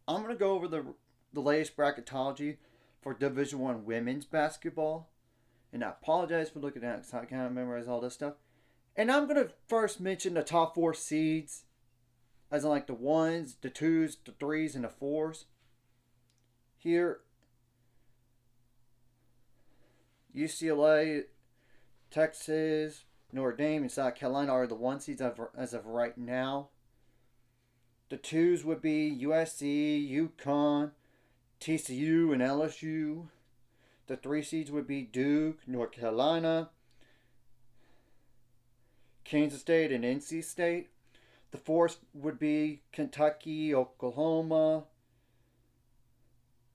I'm gonna go over the latest bracketology for Division One women's basketball, and I apologize for looking at it because I can't memorize all this stuff. And I'm gonna first mention the top four seeds, as in like the ones, the twos, the threes, and the fours. Here, UCLA, Texas, Notre Dame, and South Carolina are the one seeds as of right now. The twos would be USC, UConn, TCU, and LSU. The three seeds would be Duke, North Carolina, Kansas State, and NC State. The fours would be Kentucky, Oklahoma,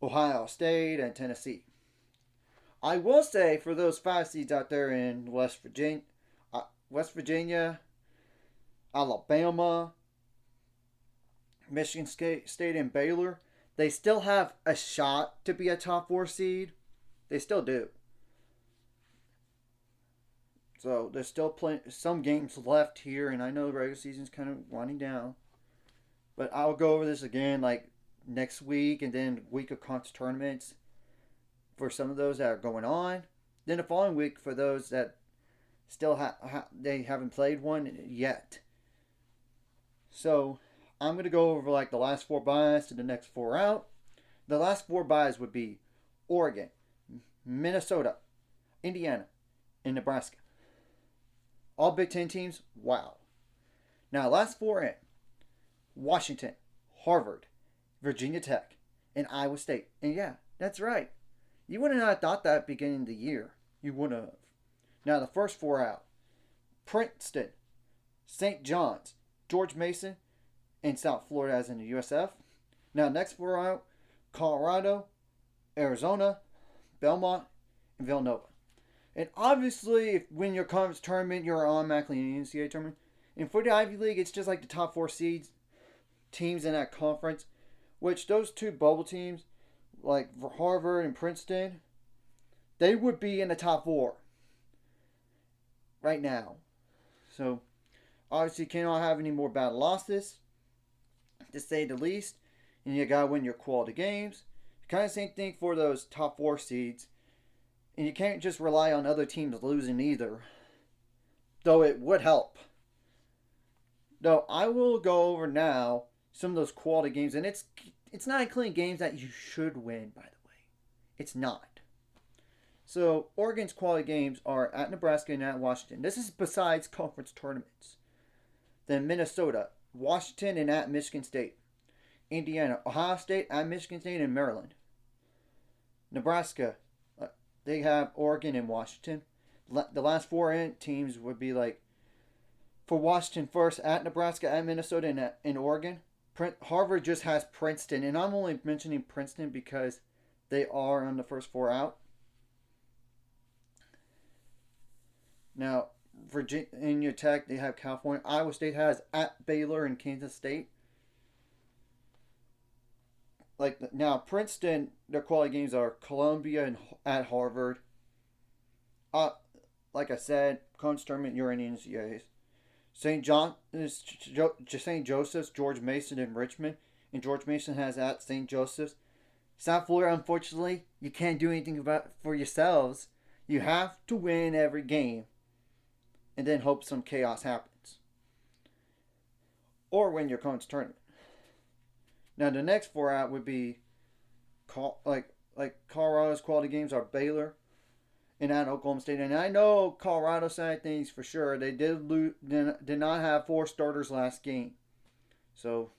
Ohio State, and Tennessee. I will say for those five seeds out there in West Virginia, Alabama, Michigan State, and Baylor, they still have a shot to be a top four seed. They still do. So there's still some games left here, and I know the regular season's kind of winding down. But I'll go over this again like next week, and then week of conference tournaments for some of those that are going on. Then the following week for those that still they haven't played one yet. So I'm gonna go over like the last four byes to the next four out. The last four byes would be Oregon, Minnesota, Indiana, and Nebraska. All Big Ten teams. Wow. Now last four in: Washington, Harvard, Virginia Tech, and Iowa State. And yeah, that's right. You would not have thought that beginning of the year. You wouldn't have. Now the first four out: Princeton, St. John's, George Mason, and South Florida as in the USF. Now next four out: Colorado, Arizona, Belmont, and Villanova. And obviously, if win your conference tournament, you're automatically in the NCAA tournament. And for the Ivy League, it's just like the top four seeds teams in that conference, which those two bubble teams, like Harvard and Princeton, they would be in the top four right now. So, obviously, you cannot have any more bad losses, to say the least. And you gotta win your quality games. Kind of same thing for those top four seeds. And you can't just rely on other teams losing either. Though it would help. Though I will go over now some of those quality games. And it's not including games that you should win, by the way. It's not. So Oregon's quality games are at Nebraska and at Washington. This is besides conference tournaments. Then Minnesota, Washington, and at Michigan State. Indiana, Ohio State, at Michigan State, and Maryland. Nebraska, they have Oregon and Washington. The last four teams would be like, for Washington first, at Nebraska, at Minnesota, and in Oregon. Harvard just has Princeton, and I'm only mentioning Princeton because they are on the first four out. Now, Virginia Tech, they have California. Iowa State has at Baylor and Kansas State. Like now, Princeton, their quality games are Columbia and at Harvard. Like I said, conference tournament, you're in the NCAAs. St. Joseph's, George Mason, and Richmond, and George Mason has at St. Joseph's. South Florida, unfortunately, you can't do anything about it for yourselves. You have to win every game, and then hope some chaos happens, or win your conference tournament. Now the next four out would be like Colorado's quality games are Baylor and at Oklahoma State. And I know Colorado side things for sure. They did not have four starters last game, so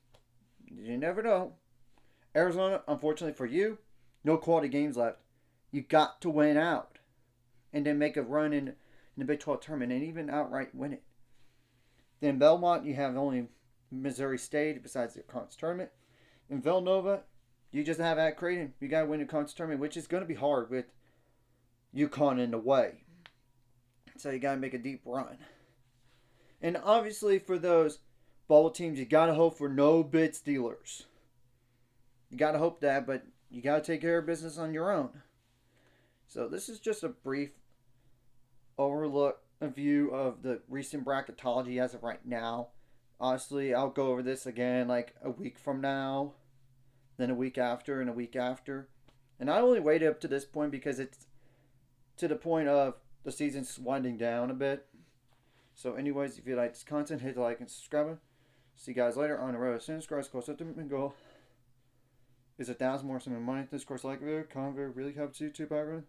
you never know. Arizona, unfortunately for you, no quality games left. You got to win out, and then make a run in the Big 12 tournament and even outright win it. Then Belmont, you have only Missouri State besides the conference tournament. In Villanova, you just have at Creighton. You got to win the conference tournament, which is going to be hard with UConn in the way. So you got to make a deep run. And obviously for those bubble teams, you got to hope for no bid stealers. You got to hope that, but you got to take care of business on your own. So this is just a brief view of the recent bracketology as of right now. Honestly, I'll go over this again like a week from now. then a week after, and a week after. And I only waited up to this point because it's to the point of the season's winding down a bit. So, anyways, if you like this content, hit the like and subscribe. See you guys later on the road. As soon as close to the goal is 1,000 more some money. This course like video, comment video really helps YouTube algorithm,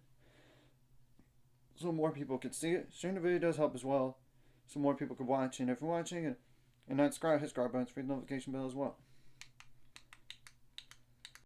so more people can see it. Sharing the video does help as well, so more people can watch. And if you're watching it and not subscribe, hit subscribe button for the notification bell as well.